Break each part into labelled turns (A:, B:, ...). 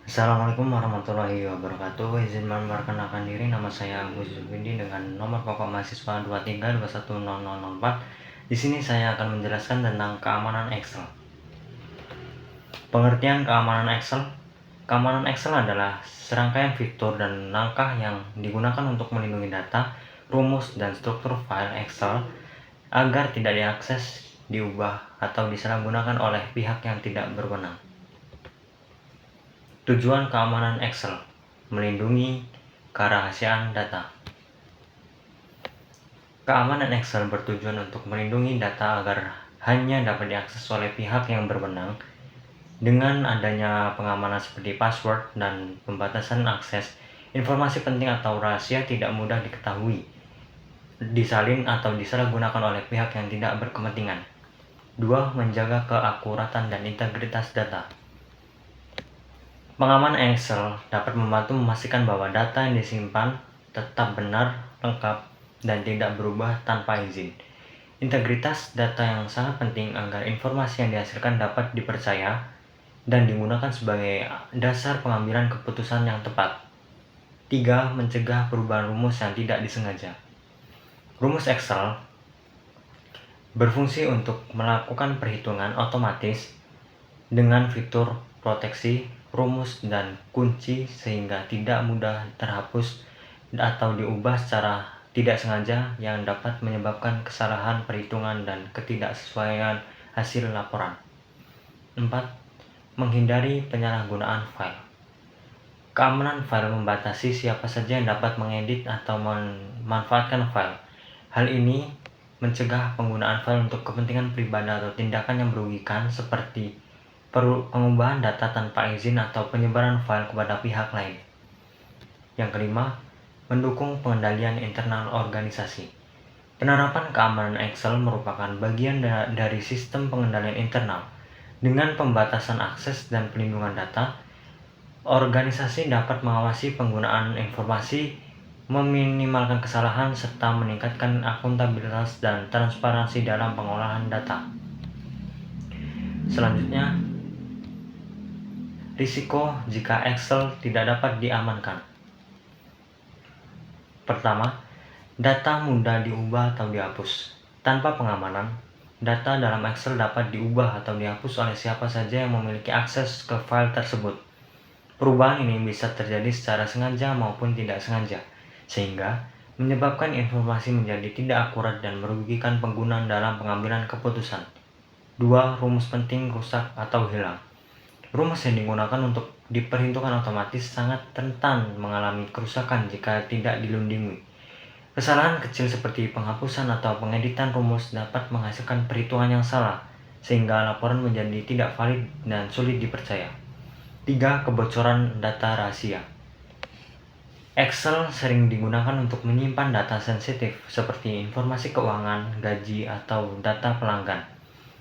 A: Assalamualaikum warahmatullahi wabarakatuh. Izin memperkenalkan diri, nama saya Agus Zubindi dengan nomor pokok mahasiswa 23210004. Di sini saya akan menjelaskan tentang keamanan Excel. Pengertian keamanan Excel. Keamanan Excel adalah serangkaian fitur dan langkah yang digunakan untuk melindungi data, rumus, dan struktur file Excel agar tidak diakses, diubah, atau disalahgunakan oleh pihak yang tidak berwenang. Tujuan keamanan Excel: melindungi kerahasiaan data. Keamanan Excel bertujuan untuk melindungi data agar hanya dapat diakses oleh pihak yang berwenang. Dengan adanya pengamanan seperti password dan pembatasan akses, informasi penting atau rahasia tidak mudah diketahui, disalin atau disalahgunakan oleh pihak yang tidak berkepentingan. 2. Menjaga keakuratan dan integritas data. Pengamanan Excel dapat membantu memastikan bahwa data yang disimpan tetap benar, lengkap, dan tidak berubah tanpa izin. Integritas data yang sangat penting agar informasi yang dihasilkan dapat dipercaya dan digunakan sebagai dasar pengambilan keputusan yang tepat. 3. Mencegah perubahan rumus yang tidak disengaja. Rumus Excel berfungsi untuk melakukan perhitungan otomatis dengan fitur proteksi rumus dan kunci sehingga tidak mudah terhapus atau diubah secara tidak sengaja yang dapat menyebabkan kesalahan perhitungan dan ketidaksesuaian hasil laporan. 4. Menghindari penyalahgunaan file. Keamanan file membatasi siapa saja yang dapat mengedit atau memanfaatkan file. Hal ini mencegah penggunaan file untuk kepentingan pribadi atau tindakan yang merugikan seperti pengubahan data tanpa izin atau penyebaran file kepada pihak lain. Yang kelima, mendukung pengendalian internal organisasi. Penerapan keamanan Excel merupakan bagian dari sistem pengendalian internal. Dengan pembatasan akses dan pelindungan data, organisasi dapat mengawasi penggunaan informasi, meminimalkan kesalahan, serta meningkatkan akuntabilitas dan transparansi dalam pengolahan data. Selanjutnya, risiko jika Excel tidak dapat diamankan. Pertama, data mudah diubah atau dihapus. Tanpa pengamanan, data dalam Excel dapat diubah atau dihapus oleh siapa saja yang memiliki akses ke file tersebut. Perubahan ini bisa terjadi secara sengaja maupun tidak sengaja, sehingga menyebabkan informasi menjadi tidak akurat dan merugikan pengguna dalam pengambilan keputusan. 2. Rumus penting rusak atau hilang. Rumus yang digunakan untuk diperhitungkan otomatis sangat rentan mengalami kerusakan jika tidak dilindungi. Kesalahan kecil seperti penghapusan atau pengeditan rumus dapat menghasilkan perhitungan yang salah, sehingga laporan menjadi tidak valid dan sulit dipercaya. 3. Kebocoran data rahasia. Excel sering digunakan untuk menyimpan data sensitif seperti informasi keuangan, gaji, atau data pelanggan.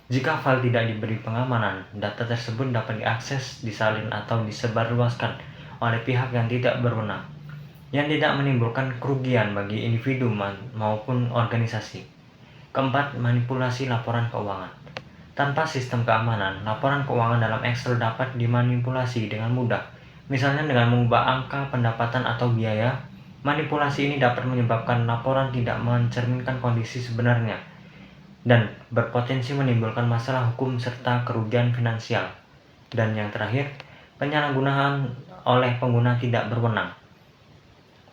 A: Jika file tidak diberi pengamanan, data tersebut dapat diakses, disalin, atau disebarluaskan oleh pihak yang tidak berwenang, yang tidak menimbulkan kerugian bagi individu maupun organisasi. 4. Manipulasi laporan keuangan. Tanpa sistem keamanan, laporan keuangan dalam Excel dapat dimanipulasi dengan mudah, misalnya dengan mengubah angka pendapatan atau biaya. Manipulasi ini dapat menyebabkan laporan tidak mencerminkan kondisi sebenarnya dan berpotensi menimbulkan masalah hukum serta kerugian finansial. Dan yang terakhir, penyalahgunaan oleh pengguna tidak berwenang.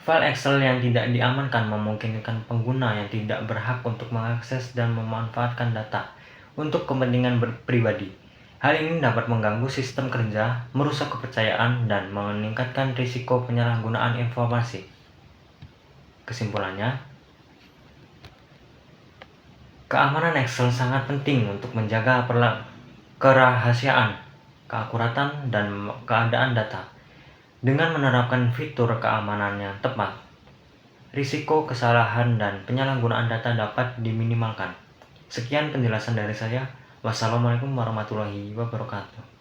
A: File Excel yang tidak diamankan memungkinkan pengguna yang tidak berhak untuk mengakses dan memanfaatkan data untuk kepentingan pribadi. Hal ini dapat mengganggu sistem kerja, merusak kepercayaan, dan meningkatkan risiko penyalahgunaan informasi. Kesimpulannya, keamanan Excel sangat penting untuk menjaga kerahasiaan, keakuratan, dan keadaan data. Dengan menerapkan fitur keamanan yang tepat, risiko kesalahan dan penyalahgunaan data dapat diminimalkan. Sekian penjelasan dari saya. Wassalamualaikum warahmatullahi wabarakatuh.